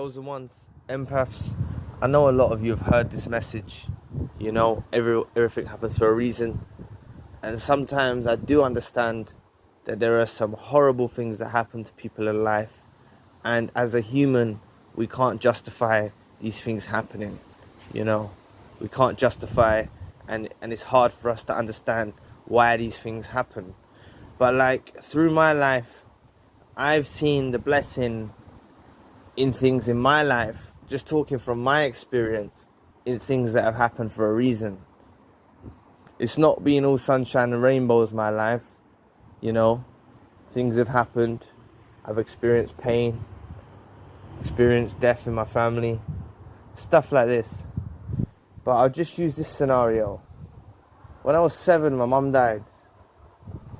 Chosen ones, empaths. I know a lot of you have heard this message. You know, everything happens for a reason. And sometimes I do understand that there are some horrible things that happen to people in life. And as a human, we can't justify these things happening. You know, we can't justify, and it's hard for us to understand why these things happen. But like through my life, I've seen the blessing in things in my life, just talking from my experience, in things that have happened for a reason. It's not been all sunshine and rainbows, my life, you know. Things have happened. I've experienced pain, experienced death in my family, stuff like this. But I'll just use this scenario. When I was 7, my mum died.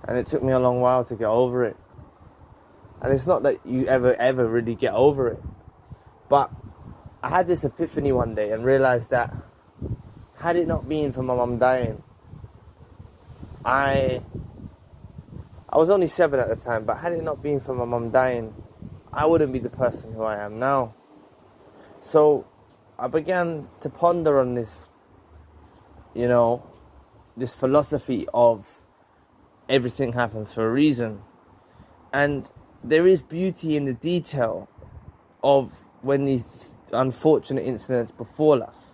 And it took me a long while to get over it. And it's not that you ever really get over it. But I had this epiphany one day and realised that had it not been for my mum dying, I was only 7 at the time, but had it not been for my mum dying, I wouldn't be the person who I am now. So I began to ponder on this, you know, this philosophy of everything happens for a reason. And there is beauty in the detail of when these unfortunate incidents befall us.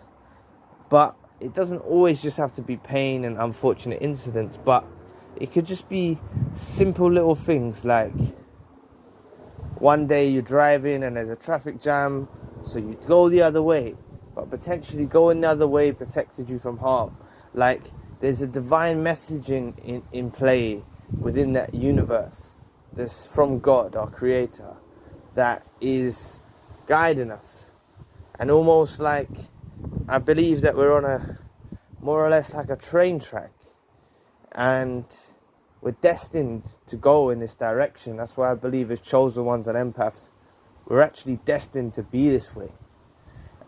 But it doesn't always just have to be pain and unfortunate incidents, but it could just be simple little things like one day you're driving and there's a traffic jam, so you go the other way, but potentially going the other way protected you from harm. Like there's a divine messaging in play within that universe. This from God, our creator, that is guiding us. And almost like, I believe that we're on a, more or less like a train track. And we're destined to go in this direction. That's why I believe as chosen ones and empaths, we're actually destined to be this way.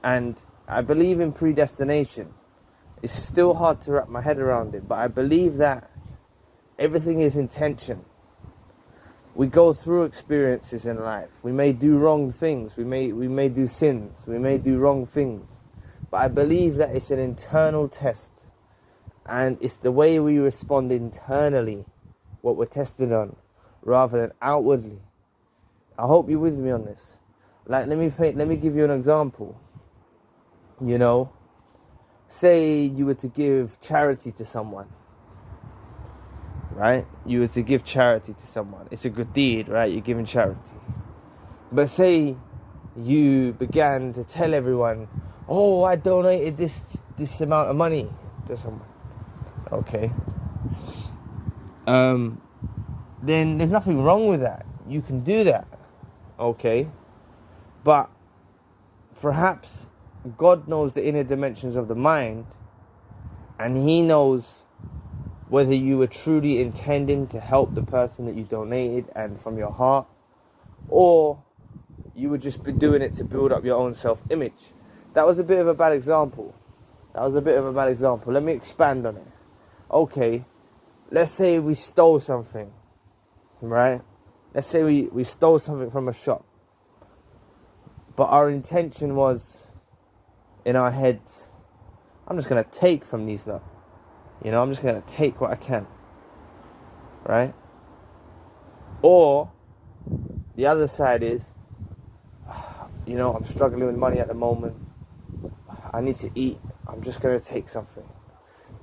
And I believe in predestination. It's still hard to wrap my head around it, but I believe that everything is intention. We go through experiences in life. We may do wrong things. We may do sins. We may do wrong things. But I believe that it's an internal test. And it's the way we respond internally, what we're tested on, rather than outwardly. I hope you're with me on this. Like, let me give you an example. You know, say you were to give charity to someone. Right? You were to give charity to someone. It's a good deed, right? You're giving charity. But say you began to tell everyone, oh, I donated this amount of money to someone. Okay. Then there's nothing wrong with that. You can do that. Okay. But perhaps God knows the inner dimensions of the mind, and He knows whether you were truly intending to help the person that you donated and from your heart, or you would just be doing it to build up your own self-image. That was a bit of a bad example. Let me expand on it. Okay, let's say we stole something, right? Let's say we stole something from a shop. But our intention was, in our heads, I'm just going to take from these lot. You know, I'm just going to take what I can. Right? Or, the other side is, you know, I'm struggling with money at the moment. I need to eat. I'm just going to take something.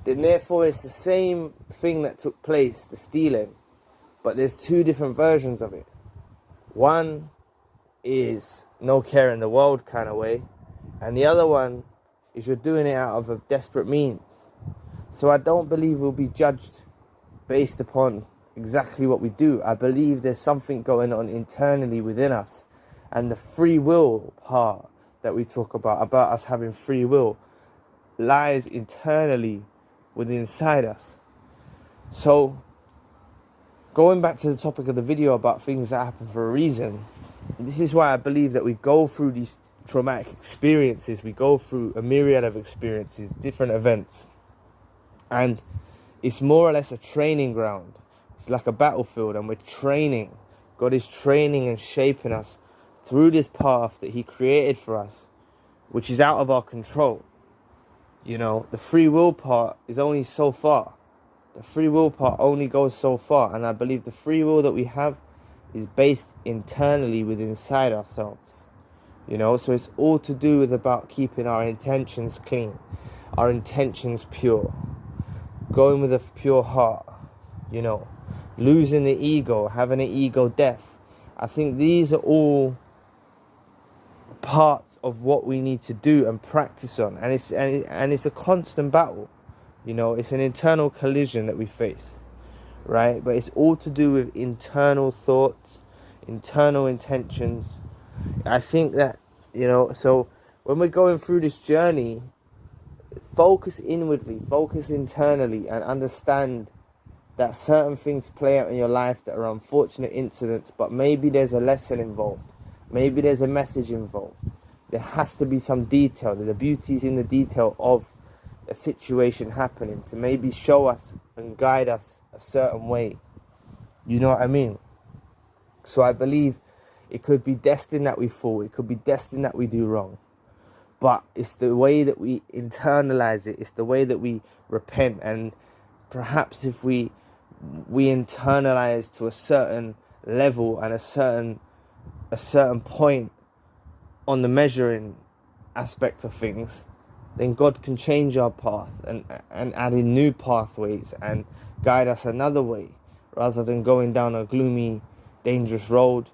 Then therefore, it's the same thing that took place, the stealing. But there's two different versions of it. One is no care in the world kind of way. And the other one is you're doing it out of a desperate means. So I don't believe we'll be judged based upon exactly what we do. I believe there's something going on internally within us. And the free will part that we talk about us having free will, lies internally within inside us. So, going back to the topic of the video about things that happen for a reason, this is why I believe that we go through these traumatic experiences. We go through a myriad of experiences, different events. And it's more or less a training ground. It's like a battlefield, and we're training. God is training and shaping us through this path that he created for us, which is out of our control. You know, the free will part is only so far. The free will part only goes so far. And I believe the free will that we have is based internally within inside ourselves. You know, so it's all to do with about keeping our intentions clean, our intentions pure, going with a pure heart, you know, losing the ego, having an ego death. I think these are all parts of what we need to do and practice on, and it's a constant battle. You know, it's an internal collision that we face, right? But it's all to do with internal thoughts, internal intentions. I think that, you know, so when we're going through this journey, focus inwardly, focus internally, and understand that certain things play out in your life that are unfortunate incidents, but maybe there's a lesson involved. Maybe there's a message involved. There has to be some detail. The beauty is in the detail of a situation happening to maybe show us and guide us a certain way. You know what I mean? So I believe it could be destined that we fall. It could be destined that we do wrong. But it's the way that we internalize it. It's the way that we repent. And perhaps if we internalize to a certain level and a certain point on the measuring aspect of things, then God can change our path and add in new pathways and guide us another way, rather than going down a gloomy, dangerous road.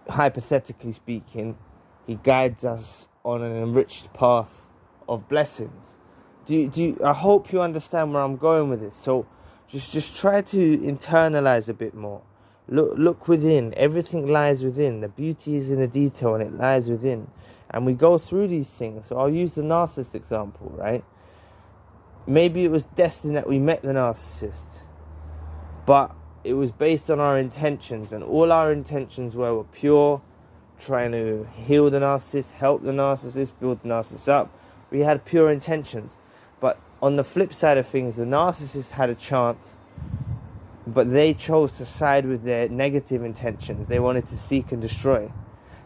Hypothetically speaking, he guides us on an enriched path of blessings. I hope you understand where I'm going with this. So just try to internalize a bit more. Look within. Everything lies within. The beauty is in the detail, and it lies within. And we go through these things. So I'll use the narcissist example, right? Maybe it was destined that we met the narcissist, but it was based on our intentions, and all our intentions were pure, trying to heal the narcissist, help the narcissist, build the narcissist up. We had pure intentions. But on the flip side of things, the narcissist had a chance, but they chose to side with their negative intentions. They wanted to seek and destroy.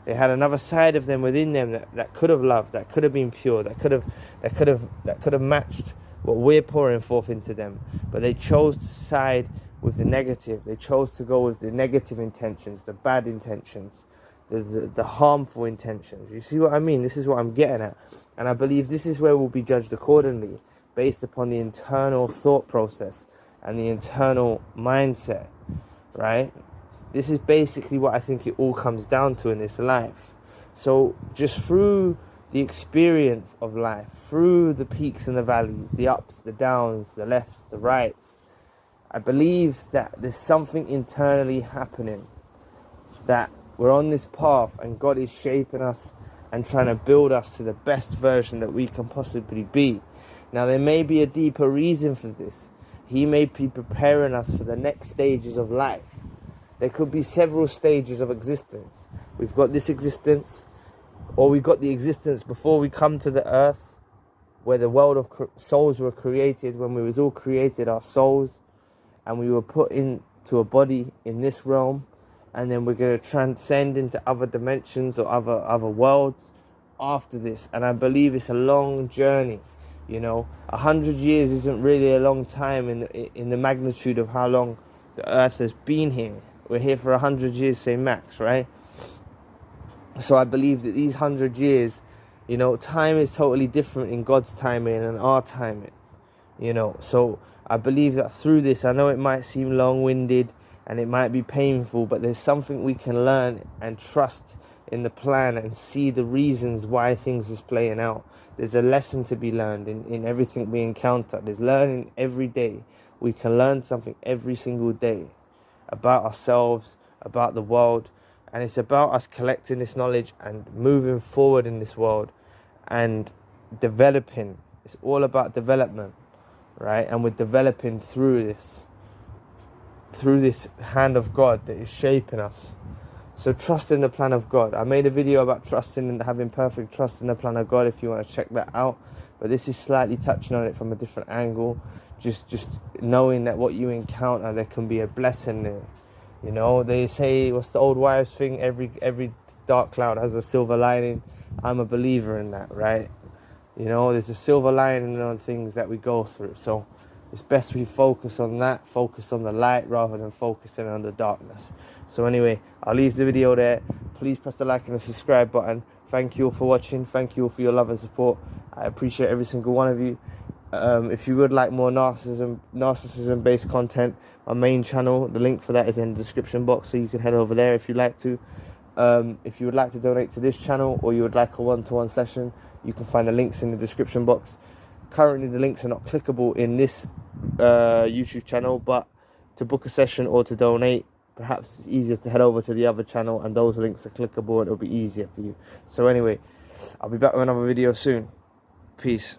They had another side of them within them that could have loved, that could have been pure, that could have matched what we're pouring forth into them. But they chose to side with the negative. They chose to go with the negative intentions, the bad intentions, the harmful intentions. You see what I mean? This is what I'm getting at. And I believe this is where we'll be judged accordingly, based upon the internal thought process and the internal mindset, right? This is basically what I think it all comes down to in this life. So just through the experience of life, through the peaks and the valleys, the ups, the downs, the lefts, the rights, I believe that there's something internally happening, that we're on this path and God is shaping us and trying to build us to the best version that we can possibly be. Now, there may be a deeper reason for this. He may be preparing us for the next stages of life. There could be several stages of existence. We've got this existence, or we've got the existence before we come to the earth, where the world of souls were created, when we was all created, our souls, and we were put into a body in this realm, and then we're going to transcend into other dimensions or other worlds after this. And I believe it's a long journey. You know, 100 years isn't really a long time in the magnitude of how long the earth has been here. We're here for 100 years, say max, right? So I believe that these 100 years, you know, time is totally different in God's timing and our timing, you know. So I believe that through this, I know it might seem long-winded and it might be painful, but there's something we can learn and trust in the plan and see the reasons why things is playing out. There's a lesson to be learned in everything we encounter. There's learning every day. We can learn something every single day about ourselves, about the world, and it's about us collecting this knowledge and moving forward in this world and developing. It's all about development, right? And we're developing through this hand of God that is shaping us. So trust in the plan of God. I made a video about trusting and having perfect trust in the plan of God if you want to check that out. But this is slightly touching on it from a different angle. Just knowing that what you encounter, there can be a blessing there. You know, they say, what's the old wives thing? Every dark cloud has a silver lining. I'm a believer in that, right? You know, there's a silver lining on things that we go through. So it's best we focus on that, focus on the light rather than focusing on the darkness. So anyway, I'll leave the video there. Please press the like and the subscribe button. Thank you all for watching. Thank you all for your love and support. I appreciate every single one of you. If you would like more narcissism-based content, my main channel, the link for that is in the description box, so you can head over there if you'd like to. If you would like to donate to this channel, or you would like a one-to-one session, you can find the links in the description box. Currently, the links are not clickable in this YouTube channel, but to book a session or to donate, perhaps it's easier to head over to the other channel, and those links are clickable and it'll be easier for you. So anyway, I'll be back with another video soon. Peace.